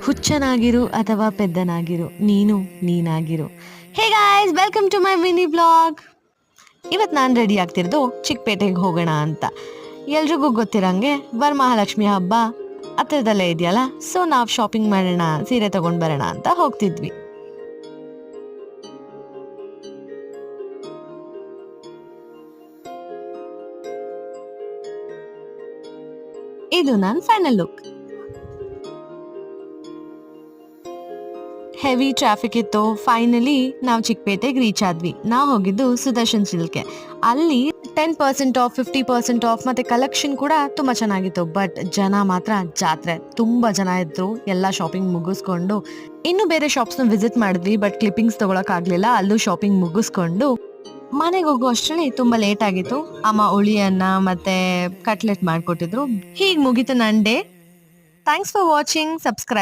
ಹುಚ್ಚನಾಗಿರು ಅಥವಾ ಪೆದ್ದನಾಗಿರು, ನೀನು ನೀನಾಗಿರು. Hey guys, welcome to my mini blog. ಇವತ್ತು ನಾನು ರೆಡಿ ಆಗ್ತಿರೋದು ಚಿಕ್ಕಪೇಟೆಗೆ ಹೋಗೋಣ ಅಂತ. ಎಲ್ರಿಗೂ ಗೊತ್ತಿರಂಗೆ ವರಮಹಾಲಕ್ಷ್ಮಿ ಹಬ್ಬ ಹತ್ತಿರದಲ್ಲೇ ಇದೆಯಲ್ಲ, ಸೊ ನಾವು ಶಾಪಿಂಗ್ ಮಾಡೋಣ, ಸೀರೆ ತಗೊಂಡು ಬರೋಣ ಅಂತ ಹೋಗ್ತಿದ್ವಿ. ಇದು ನನ್ನ ಫೈನಲ್ ಲುಕ್. ಹೆವಿ ಟ್ರಾಫಿಕ್ ಇತ್ತು. ಫೈನಲಿ ನಾವು ಚಿಕ್ಕಪೇಟೆಗೆ ರೀಚ್ ಆದ್ವಿ. ನಾವು ಹೋಗಿದ್ದು ಸುದರ್ಶನ್ ಸಿಲ್ಕ್ಗೆ. ಅಲ್ಲಿ 10% ಆಫ್, 50% ಆಫ್ ಮತ್ತೆ ಕಲೆಕ್ಷನ್ ಕೂಡ ತುಂಬಾ ಚೆನ್ನಾಗಿತ್ತು. ಬಟ್ ಜನ ಮಾತ್ರ ಜಾತ್ರೆ, ತುಂಬಾ ಜನ ಇದ್ರು. ಎಲ್ಲ ಶಾಪಿಂಗ್ ಮುಗಿಸ್ಕೊಂಡು ಇನ್ನು ಬೇರೆ ಶಾಪ್ಸ್ನ ವಿಸಿಟ್ ಮಾಡಿದ್ವಿ, ಬಟ್ ಕ್ಲಿಪ್ಪಿಂಗ್ಸ್ ತಗೊಳಕ್ ಆಗ್ಲಿಲ್ಲ. ಅಲ್ಲೂ ಶಾಪಿಂಗ್ ಮುಗಿಸ್ಕೊಂಡು ಮನೆಗೆ ಹೋಗೋ ಅಷ್ಟರಲ್ಲಿ ತುಂಬಾ ಲೇಟ್ ಆಗಿತ್ತು. ಅಮ್ಮ ಉಳಿಯನ್ನ ಮತ್ತೆ ಕಟ್ಲೆಟ್ ಮಾಡ್ಕೊಟ್ಟಿದ್ರು. ಹೀಗೆ ಮುಗೀತು ನನ್ನ day. Thanks for watching. Subscribe.